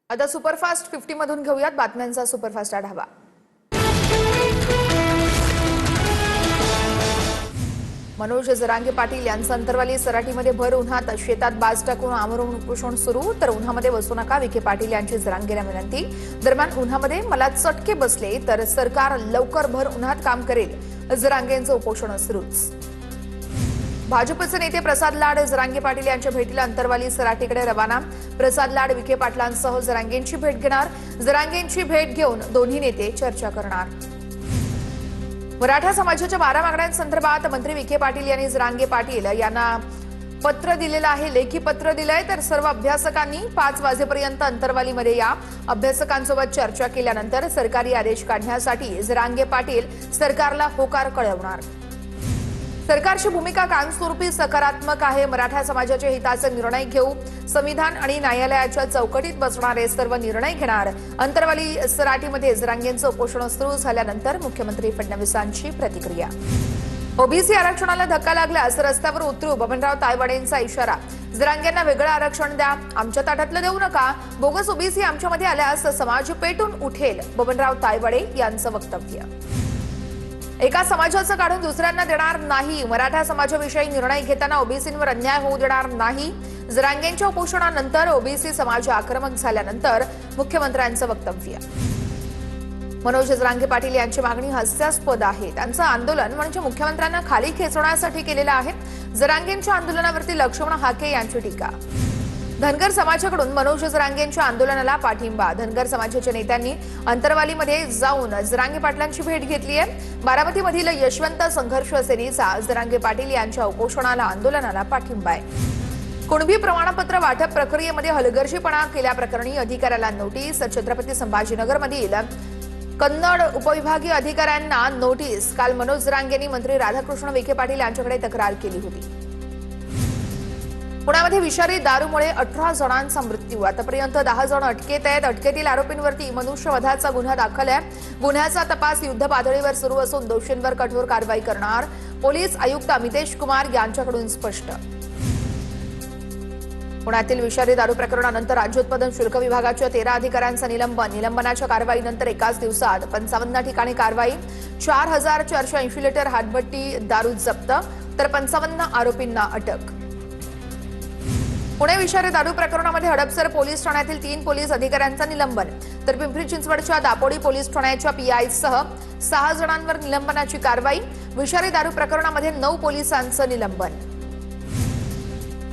आता सुपरफास्ट 50 मधून घेऊयात बातम्यांचा सुपरफास्ट आढावा। मनोज जरांगे पाटील यांचं अंतरवाली सराटीमध्ये भर उन्हात शेतात बाज टाकून आमरण उपोषण सुरू। तर उन्हामध्ये बसू नका, विखे पाटील यांची जरांगेला विनंती। दरम्यान उन्हामध्ये मला चटके बसले तर सरकार लवकर भर उन्हात काम करेल, जरांगेंचं उपोषण सुरूच। भाजपचे नेते प्रसाद लाड जरांगे पाटील यांच्या भेटीला अंतरवाली सराटीकडे रवाना। प्रसाद लाड विखे पाटलांसह जरांगेंची भेट घेणार। जरांगेंची भेट घेऊन दोन्ही नेते चर्चा करणार। मराठा समाजाच्या 12 मागण्यांसंदर्भात मंत्री विखे पाटील यांनी जरांगे पाटील यांना पत्र दिलेलं आहे, लेखी पत्र दिलंय। तर सर्व अभ्यासकांनी 5 वाजेपर्यंत अंतरवालीमध्ये या। अभ्यासकांसोबत चर्चा केल्यानंतर सरकारी आदेश काढण्यासाठी जरांगे पाटील सरकारला होकार कळवणार। सरकारची भूमिका कायमस्वरूपी सकारात्मक आहे। मराठा समाजाच्या हिताचे निर्णय घेऊ, संविधान आणि न्यायालयाच्या चौकटीत बसणारे सर्व निर्णय घेणार। अंतरवाली सराटीमध्ये जरांगेंचं उपोषण सुरू झाल्यानंतर मुख्यमंत्री फडणवीसांची प्रतिक्रिया। ओबीसी आरक्षणाला धक्का लागल्यास रस्त्यावर उतरू, बबनराव तायवाडेंचा इशारा। जरांगेंना वेगळं आरक्षण द्या, आमच्या ताटातलं देऊ नका। बोगस ओबीसी आमच्यामध्ये आल्यास समाज पेटून उठेल, बबनराव तायवाडे यांचं वक्तव्य। एका समाजाचं काढून दुसऱ्यांना देणार नाही, मराठा समाजाविषयी निर्णय घेताना ओबीसींवर अन्याय होऊ देणार नाही। जरांगेंच्या उपोषणानंतर ओबीसी समाज आक्रमक झाल्यानंतर मुख्यमंत्र्यांचं वक्तव्य। मनोज जरांगे पाटील यांची मागणी हास्यास्पद आहे। त्यांचं आंदोलन म्हणजे मुख्यमंत्र्यांना खाली खेचण्यासाठी केलेलं आहे। जरांगेंच्या आंदोलनावरती लक्ष्मण हाके यांची टीका। धनगर समाजाकडून मनोज जरांगेंच्या आंदोलनाला पाठिंबा। धनगर समाजाच्या नेत्यांनी अंतरवालीमध्ये जाऊन जरांगे पाटलांची भेट घेतली आहे। बारामतीमधील यशवंत संघर्ष सेनेचा जरांगे पाटील यांच्या उपोषणाला आंदोलनाला पाठिंबा आहे। कुणबी प्रमाणपत्र वाटप प्रक्रियेमध्ये हलगर्जीपणा केल्याप्रकरणी अधिकाऱ्याला नोटीस। छत्रपती संभाजीनगरमधील कन्नड उपविभागीय अधिकाऱ्यांना नोटीस। काल मनोज जरांगेंनी मंत्री राधाकृष्ण विखे पाटील यांच्याकडे तक्रार केली होती। पुण्यामध्ये विषारी दारूमुळे 18 जणांचा मृत्यू। आतापर्यंत 10 जण अटकेत आहेत। अटकेतील आरोपींवरती मनुष्यवधाचा गुन्हा दाखल आहे। गुन्ह्याचा तपास युद्ध पातळीवर सुरू असून दोषींवर कठोर कारवाई करणार, पोलीस आयुक्त अमितेश कुमार यांच्याकडून स्पष्ट। पुण्यातील विषारी दारू प्रकरणानंतर राज्य उत्पादन शुल्क विभागाच्या 13 अधिकाऱ्यांचं निलंबन। निलंबनाच्या कारवाईनंतर एकाच दिवसात 55 ठिकाणी कारवाई। 4480 लिटर हातभट्टी दारू जप्त, तर 55 आरोपींना अटक। पुणे विषारी दारू प्रकरणामध्ये हडपसर पोलीस ठाण्यातील 3 पोलीस अधिकाऱ्यांचं निलंबन। तर पिंपरी चिंचवडच्या दापोडी पोलीस ठाण्याच्या पीआयसह 6 जणांवर निलंबनाची कारवाई। विषारी दारू प्रकरणामध्ये 9 पोलिसांचं निलंबन।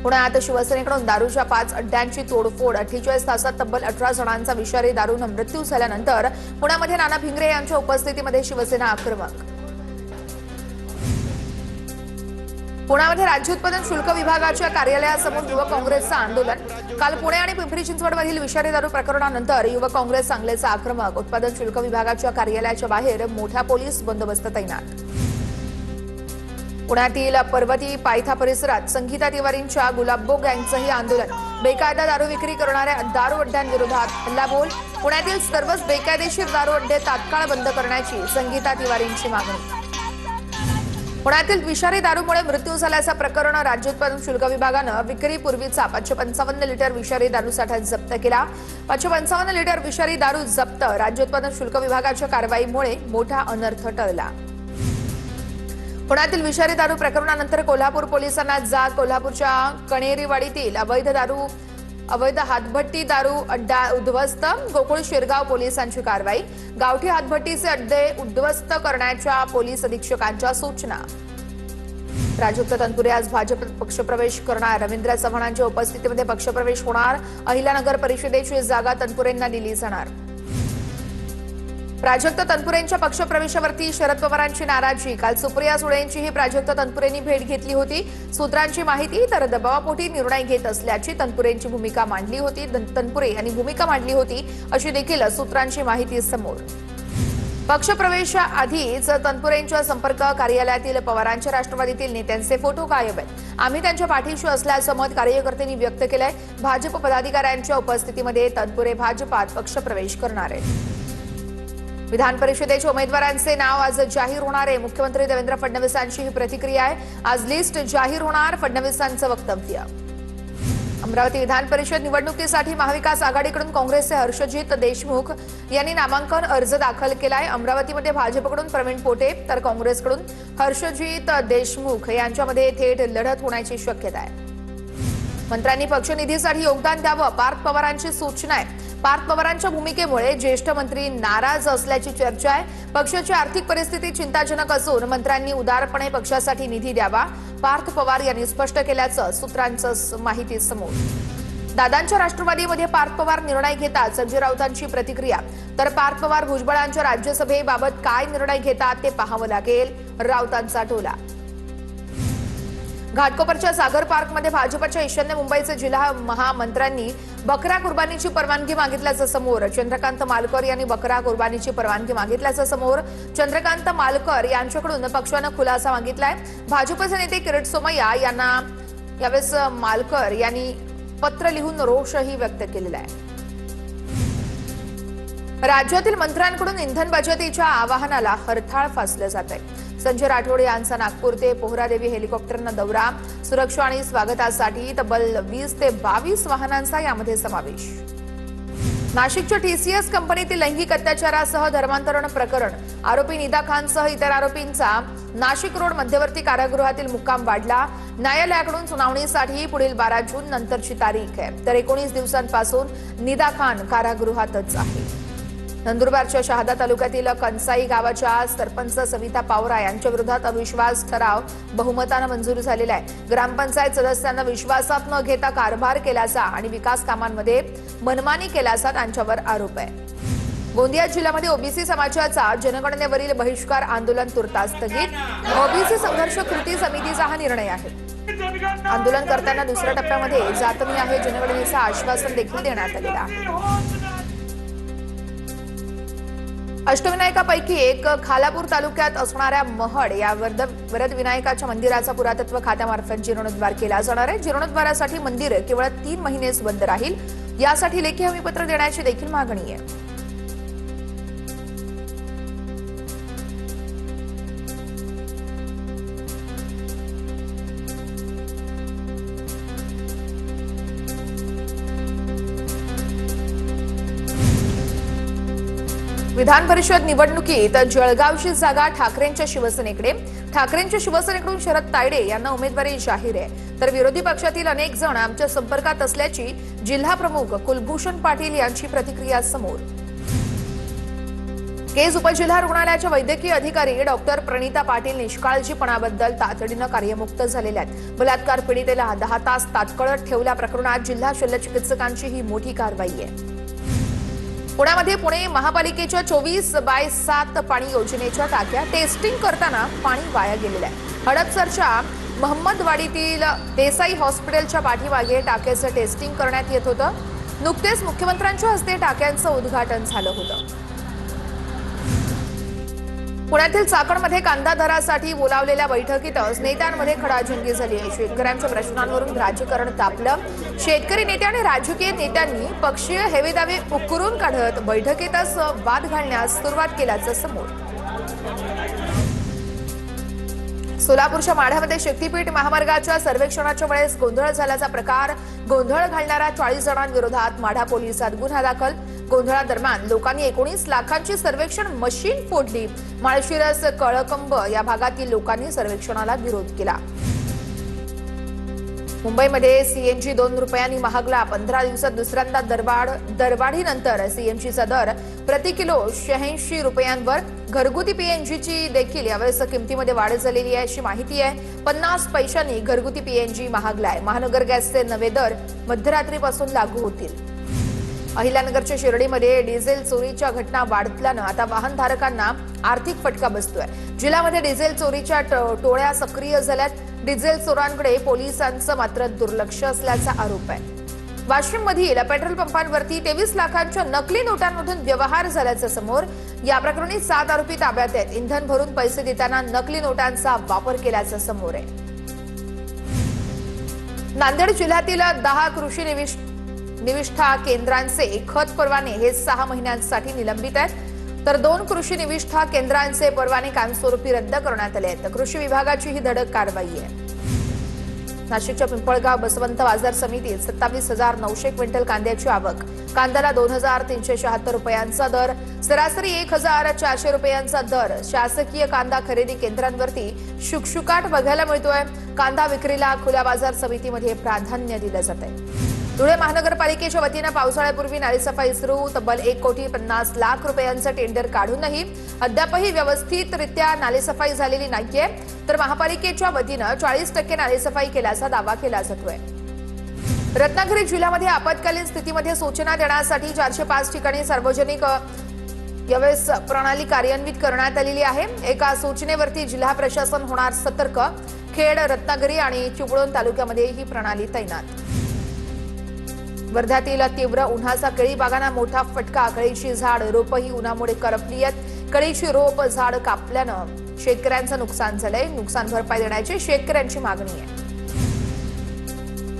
पुण्यात शिवसेनेकडून दारूच्या 5 अड्ड्यांची तोडफोड। 48 तासात तब्बल 18 जणांचा विषारी दारूनं मृत्यू झाल्यानंतर पुण्यामध्ये नाना भिंगरे यांच्या उपस्थितीमध्ये शिवसेना आक्रमक। पुण्यामध्ये राज्य उत्पादन शुल्क विभागाच्या कार्यालयासमोर युवक काँग्रेसचं आंदोलन। काल पुणे आणि पिंपरी चिंचवडमधील विषारी दारू प्रकरणानंतर युवक काँग्रेस सांगलीचा आक्रमक। उत्पादन शुल्क विभागाच्या कार्यालयाच्या बाहेर मोठा पोलीस बंदोबस्त तैनात। पुण्यातील पर्वती पायथा परिसरात संगीता तिवारींच्या गुलाबो गँगचंही आंदोलन। बेकायदा दारू विक्री करणाऱ्या दारू अड्ड्यांविरोधात हल्लाबोल। पुण्यातील सर्वच बेकायदेशीर दारू अड्डे तात्काळ बंद करण्याची संगीता तिवारींची मागणी। पुण्यातील विषारी दारूमुळे मृत्यू झाल्याचं प्रकरण राज्य उत्पादन शुल्क विभागानं विक्रीपूर्वीचा 555 लिटर विषारी दारू साठा जप्त केला। 555 लिटर विषारी दारू जप्त। राज्य उत्पादन शुल्क विभागाच्या कारवाईमुळे मोठा अनर्थ टळला। पुण्यातील विषारी दारू प्रकरणानंतर कोल्हापूर पोलिसांना जाग। कोल्हापूरच्या कणेरीवाडीतील अवैध हातभट्टी दारू अड्डा उद्ध्वस्त। गोकुळ शिरगाव पोलिसांची कारवाई। गावठी हातभट्टीचे अड्डे उद्ध्वस्त करण्याच्या पोलीस अधीक्षकांच्या सूचना। प्राजक्त तनपुरे आज भाजप पक्षप्रवेश करणार। रवींद्र चव्हाणांच्या उपस्थितीमध्ये पक्षप्रवेश होणार। अहिल्यानगर परिषदेची जागा तनपुरेंना दिली जाणार। प्राजक्त तनपुरेंच्या पक्षप्रवेशावरती शरद पवारांची नाराजी। काल सुप्रिया सुळेंचीही प्राजक्त तनपुरेंनी भेट घेतली होती। सूत्रांची माहिती, तर दबावापोटी निर्णय घेत असल्याची तनपुरेंची भूमिका मांडली होती। तनपुरे यांनी भूमिका मांडली होती अशी देखील सूत्रांची माहिती समोर। पक्षप्रवेशाआधीच तनपुरेंच्या संपर्क कार्यालयातील पवारांच्या राष्ट्रवादीतील नेत्यांचे फोटो गायब आहेत। आम्ही त्यांच्या पाठीशी असल्याचं मत कार्यकर्त्यांनी व्यक्त केलंय। भाजप पदाधिकाऱ्यांच्या उपस्थितीमध्ये तनपुरे भाजपात पक्षप्रवेश करणार आहेत। विधान परिषदेच्या उमेदवारांचे नाव आज जाहीर होणार आहे। मुख्यमंत्री देवेंद्र फडणवीसांची ही प्रतिक्रिया आहे। आज लिस्ट जाहीर होणार, फडणवीसांचं वक्तव्य। अमरावती विधान परिषद निवडणुकीसाठी महाविकास आघाडीकडून काँग्रेसचे हर्षजित देशमुख यांनी नामांकन अर्ज दाखल केलाय। अमरावतीमध्ये भाजपकडून प्रवीण पोटे तर काँग्रेसकडून हर्षजित देशमुख यांच्यामध्ये थेट लढत होण्याची शक्यता आहे। मंत्र्यांनी पक्षनिधीसाठी योगदान द्यावं, पार्थ पवारांची सूचना आहे। पार्थ पवारांच्या भूमिकेमुळे ज्येष्ठ मंत्री नाराज असल्याची चर्चा आहे। पक्षाची आर्थिक परिस्थिती चिंताजनक असून मंत्र्यांनी उदारपणे पक्षासाठी निधी द्यावा, पार्थ पवार यांनी स्पष्ट केल्याचं सूत्रांचं माहिती समोर। दादांच्या राष्ट्रवादीमध्ये पार्थ पवार निर्णय घेतात, संजय राऊतांची प्रतिक्रिया। तर पार्थ पवार भुजबळांच्या राज्यसभेबाबत काय निर्णय घेतात ते पाहावं लागेल, राऊतांचा टोला। घाटकोपरच्या सागर पार्कमध्ये भाजपच्या ईशान्य मुंबईचे जिल्हा महामंत्र्यांनी बकरा कुर्बानीची परवानगी मागितल्याचं समोर। चंद्रकांत मालकर यांनी बकरा कुर्बानीची परवानगी मागितल्याचं समोर। चंद्रकांत मालकर यांच्याकडून पक्षानं खुलासा मागितलाय। भाजपचे नेते किरीट सोमय्या यांना यावेळेस मालकर यांनी पत्र लिहून रोषही व्यक्त केलेला आहे। राज्यातील मंत्र्यांकडून इंधन बचतीच्या आवाहनाला हरताळ फासलं जात आहे। संजय राठोड यांचा नागपूर ते पोहरादेवी हेलिकॉप्टरनं दौरा, सुरक्षा आणि स्वागतासाठी तब्बल 20 ते 22 वाहनांचा यामध्ये समावेश। नाशिकच्या टीसीएस कंपनीतील लैंगिक अत्याचारासह धर्मांतरण प्रकरण, आरोपी निदा खानसह इतर आरोपींचा नाशिक रोड मध्यवर्ती कारागृहातील मुक्काम वाढला। न्यायालयाकडून सुनावणीसाठी पुढील 12 जून नंतरची तारीख आहे, तर 19 दिवसांपासून निदा खान कारागृहातच आहे। नंदुरबारच्या शहादा तालुक्यातील कनसाई गावाच्या सरपंच सविता पावरा यांच्या विरोधात अविश्वास ठराव बहुमतानं मंजूर झालेला आहे। ग्रामपंचायत सदस्यांना विश्वासात न घेता कारभार केल्याचा आणि विकास कामांमध्ये मनमानी केल्याचा त्यांच्यावर आरोप आहे। गोंदिया जिल्ह्यामध्ये ओबीसी समाजाचा जनगणनेवरील बहिष्कार आंदोलन तुर्तास स्थगित। ओबीसी संघर्ष कृती समितीचा हा निर्णय आहे। आंदोलन करताना दुसऱ्या टप्प्यामध्ये जातनी आहे जनगणनेचं आश्वासन देखील देण्यात आलेलं आहे। अष्टविनायकापैकी एक खालापूर तालुक्यात असणाऱ्या महड या वरद विनायकाच्या मंदिराचा पुरातत्व खात्यामार्फत जीर्णोद्धार केला जाणार आहे। जीर्णोद्धारासाठी मंदिर केवळ 3 महिनेच बंद राहील, यासाठी लेखी हमीपत्र देण्याची देखील मागणी आहे। विधान परिषद निवडणुकीत जळगावची जागा ठाकरेंच्या शिवसेनेकडे। ठाकरेंच्या शिवसेनेकडून शरद तायडे यांना उमेदवारी जाहीर आहे, तर विरोधी पक्षातील अनेक जण आमच्या संपर्कात असल्याची जिल्हा प्रमुख कुलभूषण पाटील यांची प्रतिक्रिया समोर। केज उपजिल्हा रुग्णालयाच्या वैद्यकीय अधिकारी डॉक्टर प्रणिता पाटील निष्काळजीपणाबद्दल तातडीनं कार्यमुक्त झालेल्या आहेत। बलात्कार पीडितेला 10 तास तात्काळ ठेवल्या प्रकरणात जिल्हा शल्यचिकित्सकांची ही मोठी कारवाई आहे। पुण्यामध्ये पुणे महापालिकेच्या 24/7 पाणी योजनेच्या टाक्या टेस्टिंग करताना पाणी वाया गेलेलं आहे। हडपसरच्या महम्मदवाडीतील देसाई हॉस्पिटलच्या पाठीमागे टाक्याचं टेस्टिंग करण्यात येत होतं। नुकतेच मुख्यमंत्र्यांच्या हस्ते टाक्यांचं उद्घाटन झालं होतं। पुण्यातील चाकणमध्ये कांदा दरासाठी बोलावलेल्या बैठकीतच नेत्यांमध्ये खडाजंगी झाली आहे। शेतकऱ्यांच्या प्रश्नांवरून राजकारण तापलं। शेतकरी नेते आणि राजकीय नेत्यांनी पक्षीय हेवेदावे उकरून काढत बैठकीतच वाद घालण्यास सुरुवात केल्याचं समोर। सोलापूरच्या माढ्यामध्ये शक्तीपीठ महामार्गाच्या सर्वेक्षणाच्या वेळेस गोंधळ झाल्याचा प्रकार, गोंधळ घालणाऱ्या 40 जणांविरोधात माढा पोलिसात गुन्हा दाखल। गोंधळादरम्यान लोकांनी 19 लाखांची सर्वेक्षण मशीन फोडली। माळशिरस कळकंब या भागातील लोकांनी सर्वेक्षणाला विरोध केला। मुंबईमध्ये सीएनजी 2 रुपयांनी महागला। 15 दिवसात दुसऱ्यांदा दरवाढीनंतर सीएनजीचा दर प्रति किलो 86 रुपयांवर। घरगुती पीएनजीची देखील यावेळेस किमतीमध्ये वाढ झालेली आहे अशी माहिती आहे। 50 पैशांनी घरगुती पीएनजी महागलाय। महानगर गॅसचे नवे दर मध्यरात्रीपासून लागू होतील। अहिल्यानगरच्या शिर्डीमध्ये डिझेल चोरीच्या घटना वाढल्यानं आता वाहनधारकांना आर्थिक फटका बसतोय। जिल्ह्यामध्ये डिझेल चोरीच्या टोळ्या सक्रिय झाल्यात। डिझेल चोरांकडे पोलिसांचं मात्र दुर्लक्ष असल्याचा आरोप आहे। वाशिममधील पेट्रोल पंपांवरती 23 लाखांच्या नकली नोटांमधून व्यवहार झाल्याचं समोर। या प्रकरणी 7 आरोपी ताब्यात आहेत। इंधन भरून पैसे देताना नकली नोटांचा वापर केल्याचं समोर आहे। नांदेड जिल्ह्यातील 10 कृषी निविष्ठा केंद्रांचे खत परवाने हे 6 महिन्यांसाठी निलंबित आहेत, तर 2 कृषी निविष्ठा केंद्रांचे परवाने कायमस्वरूपी रद्द करण्यात आले आहेत। कृषी विभागाची ही धडक कारवाई आहे। नाशिकच्या पिंपळगाव बसवंत बाजार समितीत 27,900 क्विंटल कांद्याची आवक. कांद्याला 2,376 रुपयांचा दर, सरासरी 1,400 रुपयांचा दर. शासकीय कांदा खरेदी केंद्रांवरती शुकशुकाट बघायला मिळतोय. कांदा विक्रीला खुल्या बाजार समितीमध्ये प्राधान्य दिलं जातंय. धुळे महानगरपालिकेच्या वतीनं पावसाळ्यापूर्वी नालेसफाई सुरू. तब्बल 1,50,00,000 रुपयांचं टेंडर काढूनही अद्यापही व्यवस्थितरित्या नालेसफाई झालेली नाहीये. तर महापालिकेच्या वतीनं 40% नालेसफाई केल्याचा दावा केला जातोय. रत्नागिरी जिल्ह्यामध्ये आपत्कालीन स्थितीमध्ये सूचना देण्यासाठी 405 ठिकाणी सार्वजनिक व्यवस्थ प्रणाली कार्यान्वित करण्यात आलेली आहे. एका सूचनेवरती जिल्हा प्रशासन होणार सतर्क. खेड, रत्नागिरी आणि चिपळूण तालुक्यामध्ये ही प्रणाली तैनात. वर्ध्यातील तीव्र उन्हाचा केळी बागांना मोठा फटका. केळीची झाड रोपही उन्हामुळे करपली आहेत. केळीची रोप झाड कापल्यानं शेतकऱ्यांचं नुकसान झालंय. नुकसान भरपाई देण्याची शेतकऱ्यांची मागणी आहे.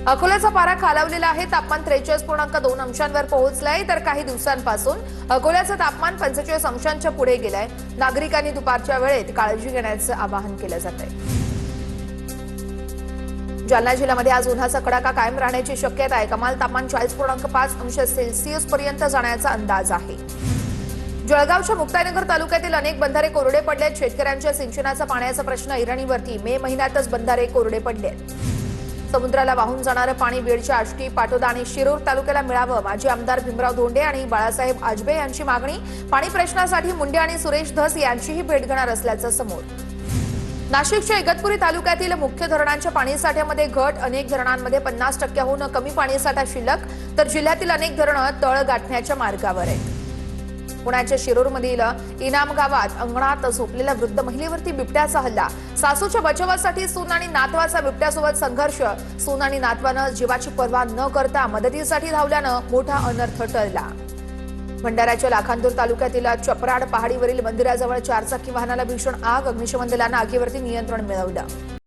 अकोल्याचा पारा खालावलेला आहे. तापमान 43.2 अंशांवर पोहोचलंय. तर काही दिवसांपासून अकोल्याचं तापमान 45 अंशांच्या पुढे गेलंय. नागरिकांनी दुपारच्या वेळेत काळजी घेण्याचं आवाहन केलं जातंय. जालना जिल्ह्यामध्ये आज उन्हाचा कडाका कायम राहण्याची शक्यता आहे. कमाल तापमान 40.5 अंश सेल्सिअस पर्यंत जाण्याचा अंदाज आहे. जळगावच्या मुक्ताईनगर तालुक्यातील अनेक बंधारे कोरडे पडलेत. शेतकऱ्यांच्या सिंचनाचा पाण्याचा प्रश्न ऐरणीवरती. मे महिन्यातच बंधारे कोरडे पडलेत. समुद्राला वाहून जाणारं पाणी बीडच्या आष्टी, पाटोदा आणि शिरूर तालुक्याला मिळावं. माजी आमदार भीमराव धोंडे आणि बाळासाहेब आजबे यांची मागणी. पाणी प्रश्नासाठी मुंडे आणि सुरेश धस यांचीही भेट घेणार असल्याचं समोर. नाशिकच्या इगतपुरी तालुक्यातील मुख्य धरणांच्या पाणीसाठ्यामध्ये घट. अनेक धरणांमध्ये 50%हून कमी पाणीसाठा शिल्लक. तर जिल्ह्यातील अनेक धरणं तळ गाठण्याच्या मार्गावर आहेत. पुण्याच्या शिरूरमधील इनाम गावात अंगणात झोपलेल्या वृद्ध महिलेवरती बिबट्याचा हल्ला. सासूच्या बचावासाठी सून आणि नातवाचा बिबट्यासोबत संघर्ष. सून आणि नातवानं जीवाची पर्वा न करता मदतीसाठी धावल्यानं मोठा अनर्थ टळला. भंडाऱ्याच्या लाखांदूर तालुक्यातील चपराड पहाडीवरील मंदिराजवळ 4 चाकी वाहनाला भीषण आग. अग्निशमन दलानं आगीवरती नियंत्रण मिळवलं.